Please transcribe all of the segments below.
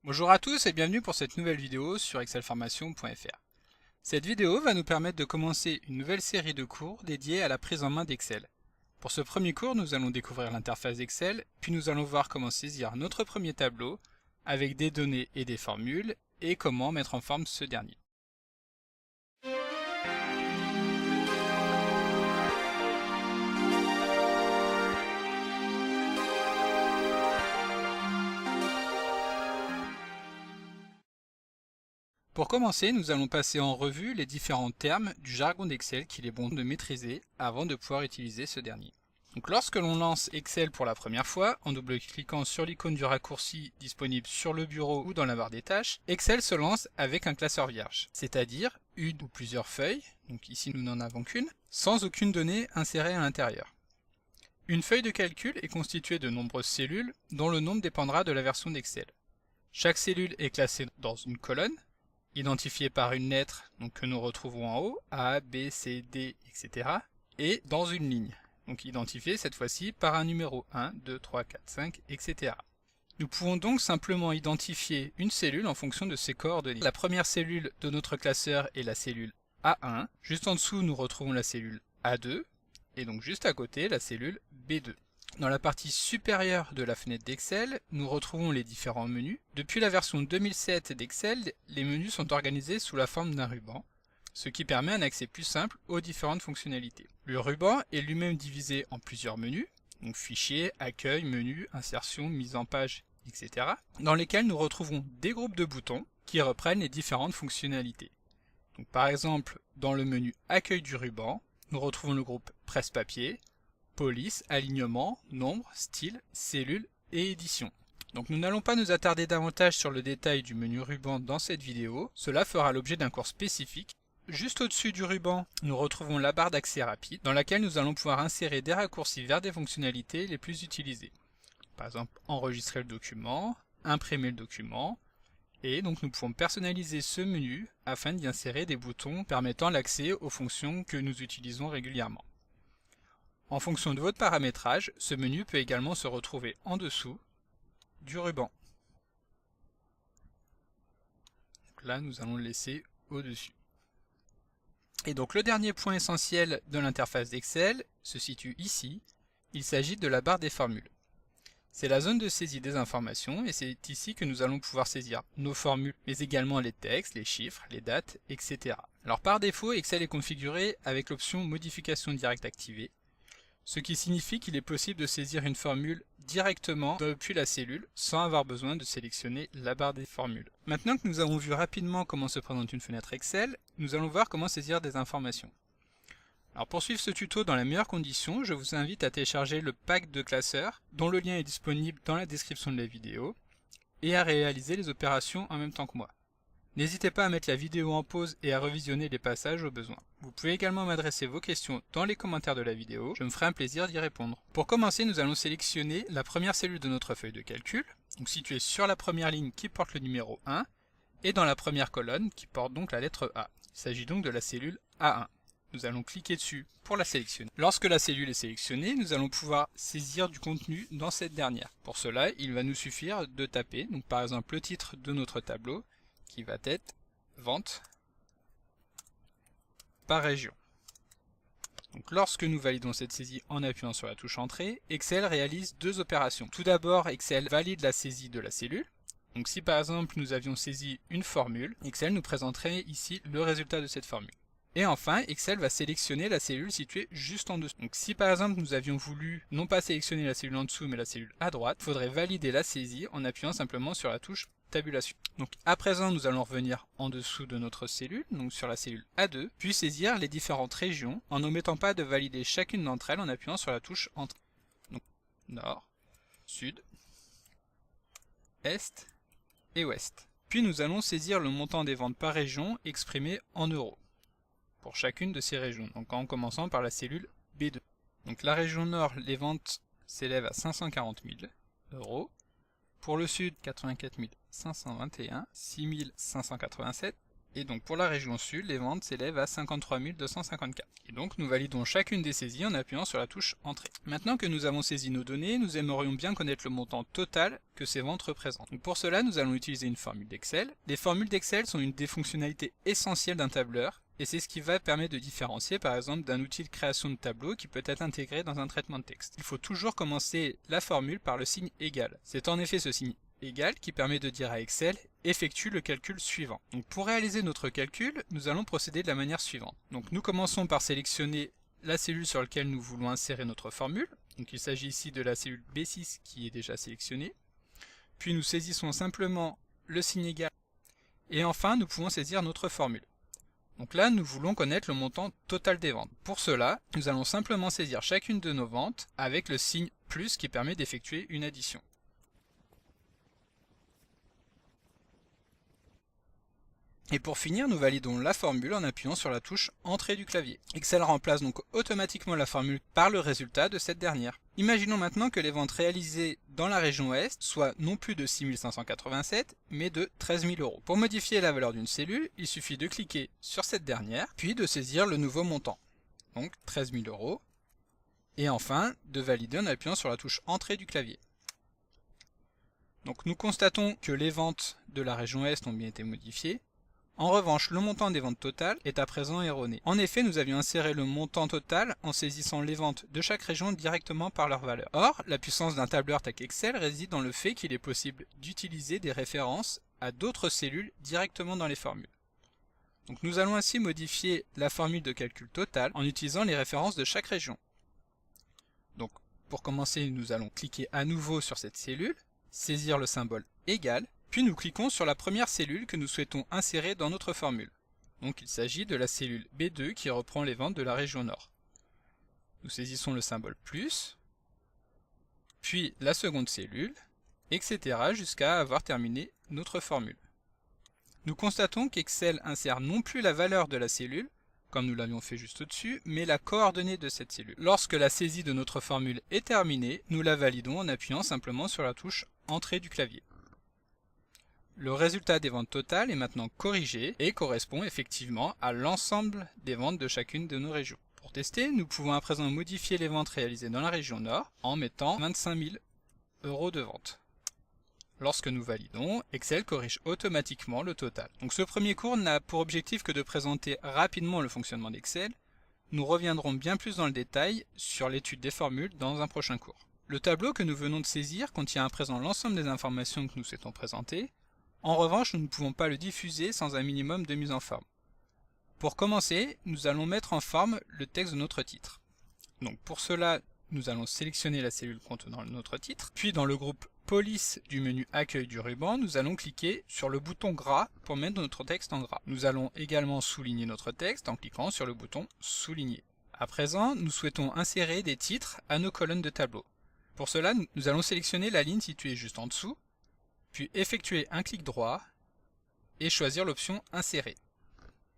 Bonjour à tous et bienvenue pour cette nouvelle vidéo sur excelformation.fr. Cette vidéo va nous permettre de commencer une nouvelle série de cours dédiés à la prise en main d'Excel. Pour ce premier cours, nous allons découvrir l'interface d'Excel, puis nous allons voir comment saisir notre premier tableau avec des données et des formules et comment mettre en forme ce dernier. Pour commencer, nous allons passer en revue les différents termes du jargon d'Excel qu'il est bon de maîtriser avant de pouvoir utiliser ce dernier. Donc lorsque l'on lance Excel pour la première fois, en double-cliquant sur l'icône du raccourci disponible sur le bureau ou dans la barre des tâches, Excel se lance avec un classeur vierge, c'est-à-dire une ou plusieurs feuilles, donc ici nous n'en avons qu'une, sans aucune donnée insérée à l'intérieur. Une feuille de calcul est constituée de nombreuses cellules dont le nombre dépendra de la version d'Excel. Chaque cellule est classée dans une colonne, identifiée par une lettre donc, que nous retrouvons en haut, A, B, C, D, etc. et dans une ligne, donc identifiée cette fois-ci par un numéro 1, 2, 3, 4, 5, etc. Nous pouvons donc simplement identifier une cellule en fonction de ses coordonnées. La première cellule de notre classeur est la cellule A1, juste en dessous nous retrouvons la cellule A2, et donc juste à côté la cellule B2. Dans la partie supérieure de la fenêtre d'Excel, nous retrouvons les différents menus. Depuis la version 2007 d'Excel, les menus sont organisés sous la forme d'un ruban, ce qui permet un accès plus simple aux différentes fonctionnalités. Le ruban est lui-même divisé en plusieurs menus, donc fichier, accueil, menu, insertion, mise en page, etc., dans lesquels nous retrouvons des groupes de boutons qui reprennent les différentes fonctionnalités. Donc, par exemple, dans le menu accueil du ruban, nous retrouvons le groupe presse-papier, police, alignement, nombre, style, cellule et édition. Donc nous n'allons pas nous attarder davantage sur le détail du menu ruban dans cette vidéo, cela fera l'objet d'un cours spécifique. Juste au-dessus du ruban, nous retrouvons la barre d'accès rapide, dans laquelle nous allons pouvoir insérer des raccourcis vers des fonctionnalités les plus utilisées. Par exemple, enregistrer le document, imprimer le document, et donc nous pouvons personnaliser ce menu afin d'y insérer des boutons permettant l'accès aux fonctions que nous utilisons régulièrement. En fonction de votre paramétrage, ce menu peut également se retrouver en dessous du ruban. Donc là, nous allons le laisser au-dessus. Et donc le dernier point essentiel de l'interface d'Excel se situe ici. Il s'agit de la barre des formules. C'est la zone de saisie des informations et c'est ici que nous allons pouvoir saisir nos formules, mais également les textes, les chiffres, les dates, etc. Alors par défaut, Excel est configuré avec l'option modification directe activée, ce qui signifie qu'il est possible de saisir une formule directement depuis la cellule sans avoir besoin de sélectionner la barre des formules. Maintenant que nous avons vu rapidement comment se présente une fenêtre Excel, nous allons voir comment saisir des informations. Alors pour suivre ce tuto dans les meilleures conditions, je vous invite à télécharger le pack de classeurs dont le lien est disponible dans la description de la vidéo et à réaliser les opérations en même temps que moi. N'hésitez pas à mettre la vidéo en pause et à revisionner les passages au besoin. Vous pouvez également m'adresser vos questions dans les commentaires de la vidéo, je me ferai un plaisir d'y répondre. Pour commencer, nous allons sélectionner la première cellule de notre feuille de calcul, donc située sur la première ligne qui porte le numéro 1, et dans la première colonne qui porte donc la lettre A. Il s'agit donc de la cellule A1. Nous allons cliquer dessus pour la sélectionner. Lorsque la cellule est sélectionnée, nous allons pouvoir saisir du contenu dans cette dernière. Pour cela, il va nous suffire de taper, donc par exemple le titre de notre tableau, qui va être vente par région. Donc lorsque nous validons cette saisie en appuyant sur la touche entrée, Excel réalise deux opérations. Tout d'abord, Excel valide la saisie de la cellule. Donc si par exemple nous avions saisi une formule, Excel nous présenterait ici le résultat de cette formule. Et enfin, Excel va sélectionner la cellule située juste en dessous. Donc si par exemple nous avions voulu non pas sélectionner la cellule en dessous mais la cellule à droite, il faudrait valider la saisie en appuyant simplement sur la touche tabulation. Donc à présent nous allons revenir en dessous de notre cellule, donc sur la cellule A2, puis saisir les différentes régions en n'omettant pas de valider chacune d'entre elles en appuyant sur la touche entrée. Donc nord, sud, est et ouest. Puis nous allons saisir le montant des ventes par région exprimé en euros pour chacune de ces régions, donc en commençant par la cellule B2. Donc la région nord, les ventes s'élèvent à 540 000 euros. Pour le sud, 84 521, 6 587 Et donc pour la région sud, les ventes s'élèvent à 53 254. Et donc nous validons chacune des saisies en appuyant sur la touche Entrée. Maintenant que nous avons saisi nos données, nous aimerions bien connaître le montant total que ces ventes représentent. Donc pour cela, nous allons utiliser une formule d'Excel. Les formules d'Excel sont une des fonctionnalités essentielles d'un tableur, et c'est ce qui va permettre de différencier par exemple d'un outil de création de tableau qui peut être intégré dans un traitement de texte. Il faut toujours commencer la formule par le signe égal. C'est en effet ce signe égal qui permet de dire à Excel effectue le calcul suivant. Donc pour réaliser notre calcul, nous allons procéder de la manière suivante. Donc nous commençons par sélectionner la cellule sur laquelle nous voulons insérer notre formule. Donc il s'agit ici de la cellule B6 qui est déjà sélectionnée. Puis nous saisissons simplement le signe égal. Et enfin nous pouvons saisir notre formule. Donc là nous voulons connaître le montant total des ventes. Pour cela, nous allons simplement saisir chacune de nos ventes avec le signe plus qui permet d'effectuer une addition. Et pour finir, nous validons la formule en appuyant sur la touche Entrée du clavier. Excel remplace donc automatiquement la formule par le résultat de cette dernière. Imaginons maintenant que les ventes réalisées dans la région Ouest soient non plus de 6 587, mais de 13 000 euros. Pour modifier la valeur d'une cellule, il suffit de cliquer sur cette dernière, puis de saisir le nouveau montant, donc 13 000 euros, et enfin de valider en appuyant sur la touche Entrée du clavier. Donc nous constatons que les ventes de la région Est ont bien été modifiées. En revanche, le montant des ventes totales est à présent erroné. En effet, nous avions inséré le montant total en saisissant les ventes de chaque région directement par leur valeur. Or, la puissance d'un tableur tel qu'Excel réside dans le fait qu'il est possible d'utiliser des références à d'autres cellules directement dans les formules. Donc nous allons ainsi modifier la formule de calcul total en utilisant les références de chaque région. Donc pour commencer, nous allons cliquer à nouveau sur cette cellule, saisir le symbole égal, puis nous cliquons sur la première cellule que nous souhaitons insérer dans notre formule. Donc il s'agit de la cellule B2 qui reprend les ventes de la région Nord. Nous saisissons le symbole plus, puis la seconde cellule, etc. jusqu'à avoir terminé notre formule. Nous constatons qu'Excel insère non plus la valeur de la cellule, comme nous l'avions fait juste au-dessus, mais la coordonnée de cette cellule. Lorsque la saisie de notre formule est terminée, nous la validons en appuyant simplement sur la touche Entrée du clavier. Le résultat des ventes totales est maintenant corrigé et correspond effectivement à l'ensemble des ventes de chacune de nos régions. Pour tester, nous pouvons à présent modifier les ventes réalisées dans la région Nord en mettant 25 000 euros de vente. Lorsque nous validons, Excel corrige automatiquement le total. Donc ce premier cours n'a pour objectif que de présenter rapidement le fonctionnement d'Excel. Nous reviendrons bien plus dans le détail sur l'étude des formules dans un prochain cours. Le tableau que nous venons de saisir contient à présent l'ensemble des informations que nous souhaitons présenter. En revanche, nous ne pouvons pas le diffuser sans un minimum de mise en forme. Pour commencer, nous allons mettre en forme le texte de notre titre. Donc pour cela, nous allons sélectionner la cellule contenant notre titre, puis dans le groupe Police du menu Accueil du ruban, nous allons cliquer sur le bouton gras pour mettre notre texte en gras. Nous allons également souligner notre texte en cliquant sur le bouton Souligner. À présent, nous souhaitons insérer des titres à nos colonnes de tableau. Pour cela, nous allons sélectionner la ligne située juste en dessous, puis effectuer un clic droit et choisir l'option Insérer.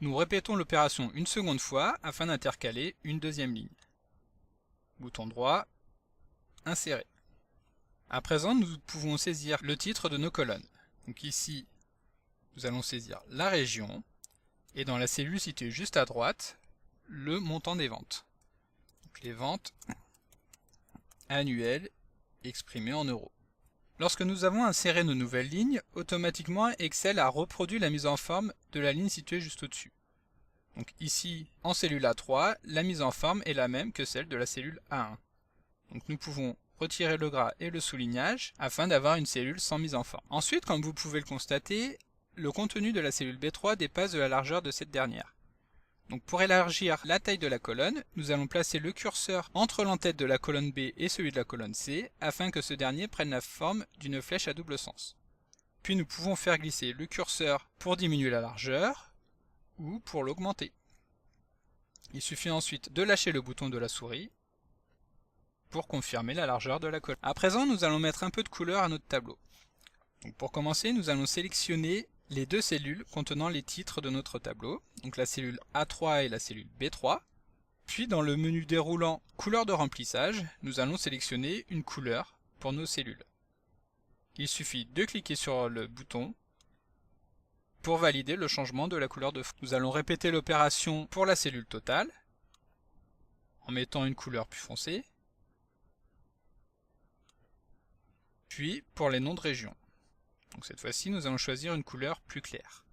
Nous répétons l'opération une seconde fois afin d'intercaler une deuxième ligne. Bouton droit, Insérer. À présent, nous pouvons saisir le titre de nos colonnes. Donc ici, nous allons saisir la région et dans la cellule située juste à droite, le montant des ventes. Donc les ventes annuelles exprimées en euros. Lorsque nous avons inséré nos nouvelles lignes, automatiquement Excel a reproduit la mise en forme de la ligne située juste au-dessus. Donc ici, en cellule A3, la mise en forme est la même que celle de la cellule A1. Donc nous pouvons retirer le gras et le soulignage afin d'avoir une cellule sans mise en forme. Ensuite, comme vous pouvez le constater, le contenu de la cellule B3 dépasse de la largeur de cette dernière. Donc pour élargir la taille de la colonne, nous allons placer le curseur entre l'entête de la colonne B et celui de la colonne C, afin que ce dernier prenne la forme d'une flèche à double sens. Puis nous pouvons faire glisser le curseur pour diminuer la largeur, ou pour l'augmenter. Il suffit ensuite de lâcher le bouton de la souris, pour confirmer la largeur de la colonne. À présent, nous allons mettre un peu de couleur à notre tableau. Donc pour commencer, nous allons sélectionner les deux cellules contenant les titres de notre tableau, donc la cellule A3 et la cellule B3. Puis dans le menu déroulant couleur de remplissage, nous allons sélectionner une couleur pour nos cellules. Il suffit de cliquer sur le bouton, pour valider le changement de la couleur de fond. Nous allons répéter l'opération pour la cellule totale, en mettant une couleur plus foncée, puis pour les noms de régions. Donc cette fois-ci, nous allons choisir une couleur plus claire.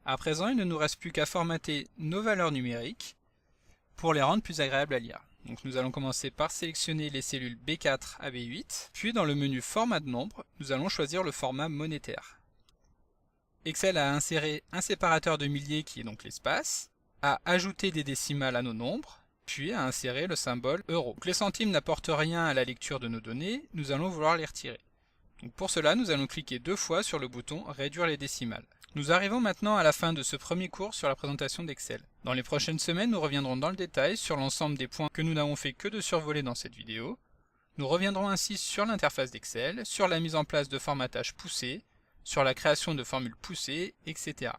À présent, il ne nous reste plus qu'à formater nos valeurs numériques pour les rendre plus agréables à lire. Donc nous allons commencer par sélectionner les cellules B4 à B8, puis dans le menu Format de nombres, nous allons choisir le format monétaire. Excel a inséré un séparateur de milliers qui est donc l'espace, a ajouté des décimales à nos nombres, puis a inséré le symbole euro. Donc les centimes n'apportent rien à la lecture de nos données, nous allons vouloir les retirer. Donc pour cela, nous allons cliquer 2 fois sur le bouton Réduire les décimales. Nous arrivons maintenant à la fin de ce premier cours sur la présentation d'Excel. Dans les prochaines semaines, nous reviendrons dans le détail sur l'ensemble des points que nous n'avons fait que de survoler dans cette vidéo. Nous reviendrons ainsi sur l'interface d'Excel, sur la mise en place de formatage poussé, sur la création de formules poussées, etc.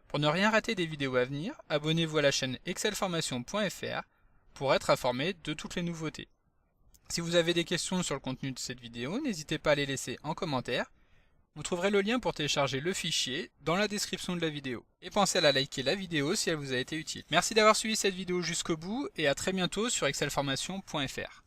Pour ne rien rater des vidéos à venir, abonnez-vous à la chaîne excelformation.fr pour être informé de toutes les nouveautés. Si vous avez des questions sur le contenu de cette vidéo, n'hésitez pas à les laisser en commentaire. Vous trouverez le lien pour télécharger le fichier dans la description de la vidéo. Et pensez à la liker la vidéo si elle vous a été utile. Merci d'avoir suivi cette vidéo jusqu'au bout et à très bientôt sur excelformation.fr.